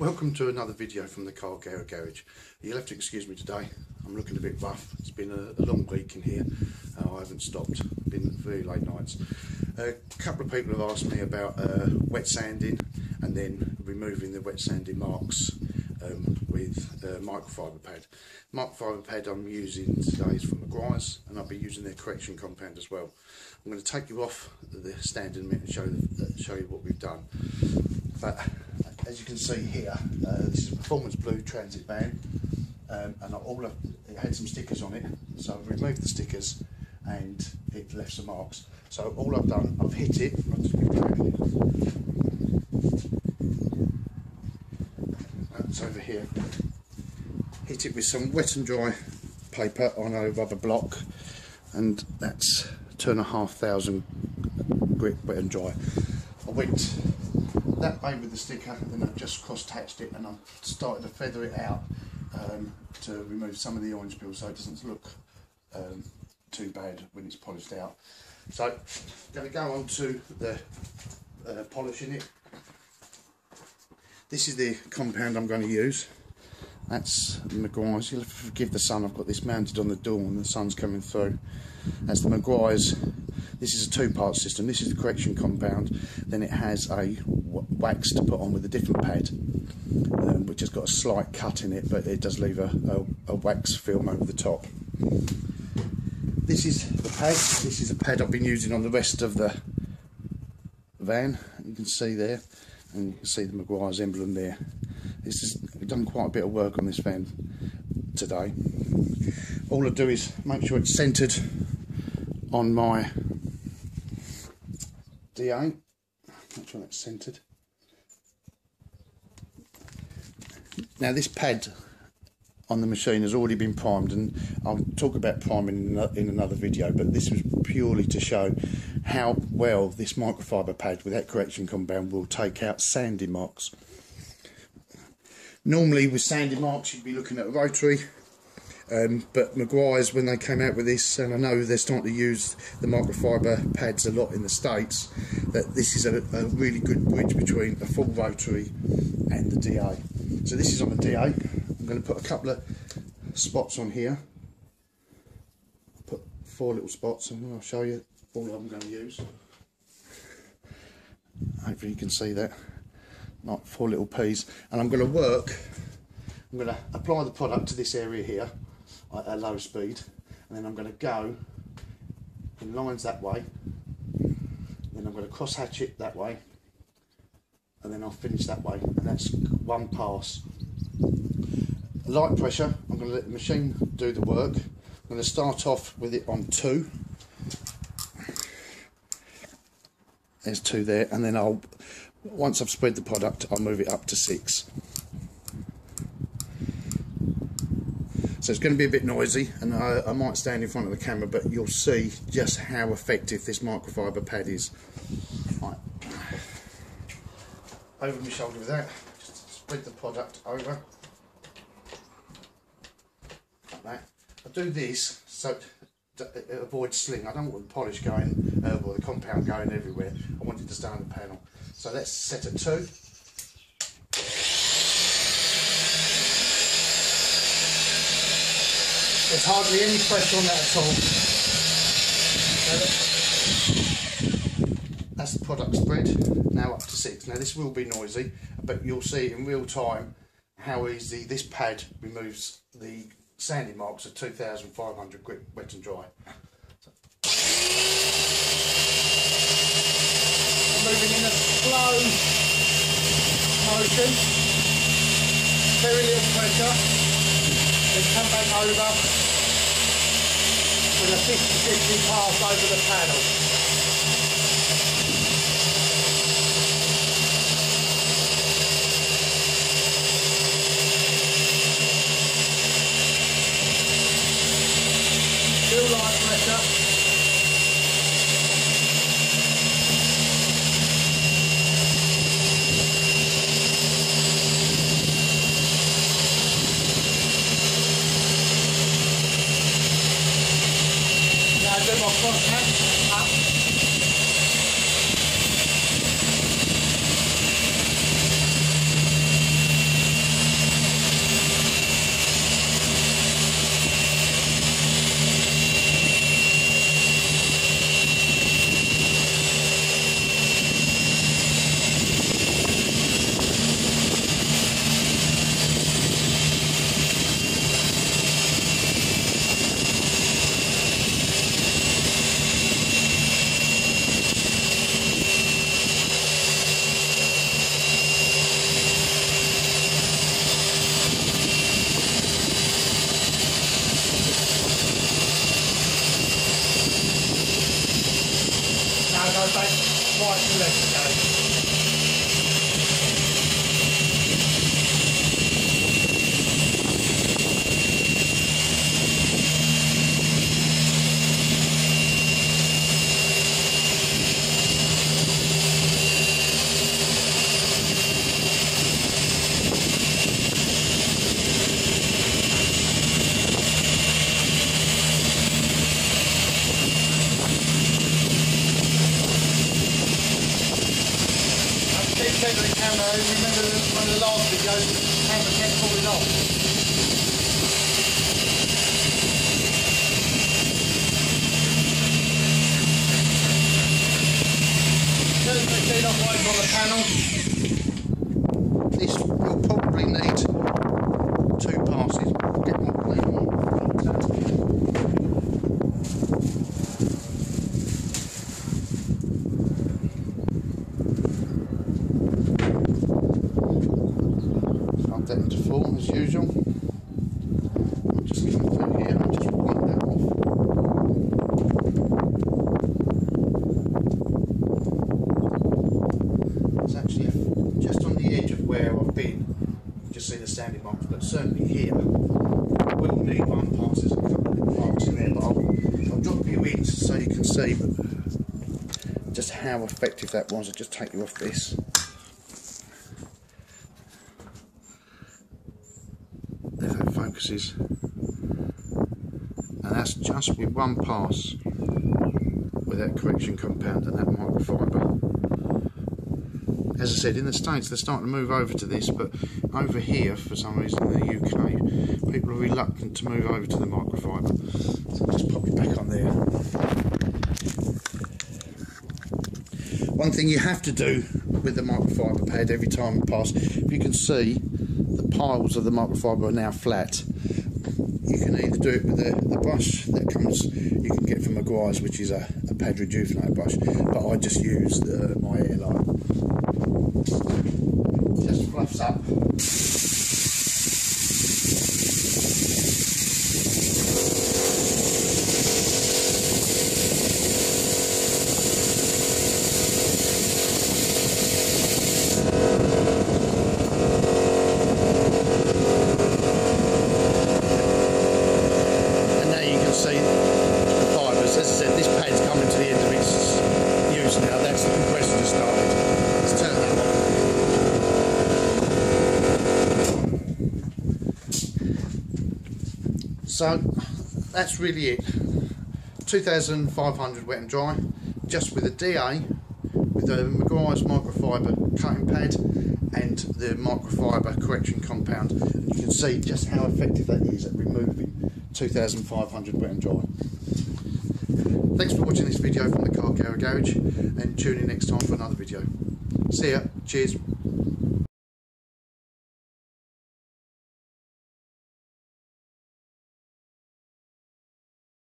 Welcome to another video from the car garage. You'll have to excuse me today, I'm looking a bit rough. It's been a long week in here. I haven't stopped, been very late nights. A couple of people have asked me about wet sanding and then removing the wet sanding marks with microfiber pad. Microfiber pad I'm using today is from Meguiars, and I'll be using their correction compound as well. I'm going to take you off the stand in a minute and show you what we've done. But as you can see here, this is a performance blue transit van, and it had some stickers on it, so I've removed the stickers and it left some marks. So all I've done, I've hit it. I'll just get back here. That's over here. Hit it with some wet and dry paper on a rubber block, and that's 2,500 grit wet and dry. I went that way with the sticker, then I've just cross-hatched it and I've started to feather it out to remove some of the orange peel so it doesn't look too bad when it's polished out. So I'm going to go on to the polishing it. This is the compound I'm going to use. That's the Meguairs. You'll have to forgive the sun, I've got this mounted on the door and the sun's coming through. That's the Meguairs. This is a two-part system. This is the correction compound, then it has a wax to put on with a different pad, which has got a slight cut in it, but it does leave a wax film over the top. This is the pad. This is a pad I've been using on the rest of the van. You can see there, and you can see the Meguairs emblem there. We've done quite a bit of work on this van today. All I do is make sure it's centred on my DA. Make sure that's centred. Now this pad on the machine has already been primed, and I'll talk about priming in another video, but this was purely to show how well this microfiber pad with that correction compound will take out sanding marks. Normally with sanding marks you'd be looking at a rotary, but Meguiars, when they came out with this, and I know they're starting to use the microfiber pads a lot in the States, that this is a really good bridge between a full rotary and the DA. So this is on the DA. I'm going to put a couple of spots on here. Put 4 little spots, and I'll show you all I'm going to use. Hopefully you can see that. Like 4 little peas. And I'm going to apply the product to this area here at a low speed, and then I'm going to go in lines that way, then I'm going to cross hatch it that way, and then I'll finish that way, and that's one pass. Light pressure, I'm going to let the machine do the work. I'm going to start off with it on 2. There's 2 there, and then once I've spread the product, I'll move it up to 6. So it's going to be a bit noisy, and I might stand in front of the camera, but you'll see just how effective this microfiber pad is. Right. Over my shoulder with that, just spread the product over. Like that. I do this so it avoids sling. I don't want the polish going, or the compound going everywhere. I want it to stay on the panel. So let's set at 2. There's hardly any pressure on that at all. That's the product spread, now up to 6. Now this will be noisy, but you'll see in real time how easy this pad removes the sanding marks at 2,500 grit wet and dry. I'm moving in a slow motion, very little pressure. Then come back over with a 50-50 pass over the panel. Still light pressure. Do my cross hatch up. right to left again. Remember one of the last videos, the camera kept falling off. Turn the machine off right on the panel. This will probably need 2 passes. Get my blade on. That into full as usual. I'll just come through here and just wipe that off. It's actually just on the edge of where I've been. You just see the sanding marks, but certainly here I will need 1 pass. There's a couple of little marks in there, but I'll drop you in so you can see just how effective that was. I'll just take you off this. If that focuses, and that's just with 1 pass with that correction compound and that microfiber. As I said, in the States they're starting to move over to this, but over here for some reason in the UK people are reluctant to move over to the microfiber. So I'll just pop it back on there. One thing you have to do with the microfiber pad every time you pass, if you can see, the piles of the microfiber are now flat. You can either do it with the brush that comes, you can get from Meguiars, which is a pad rejuvenator brush, but I just use my airline. Just fluffs up. So that's really it. 2,500 wet and dry, just with a DA, with the Meguiars microfiber cutting pad and the microfiber correction compound. And you can see just how effective that is at removing 2,500 wet and dry. Thanks for watching this video from the Car Garage, and tune in next time for another video. See ya. Cheers.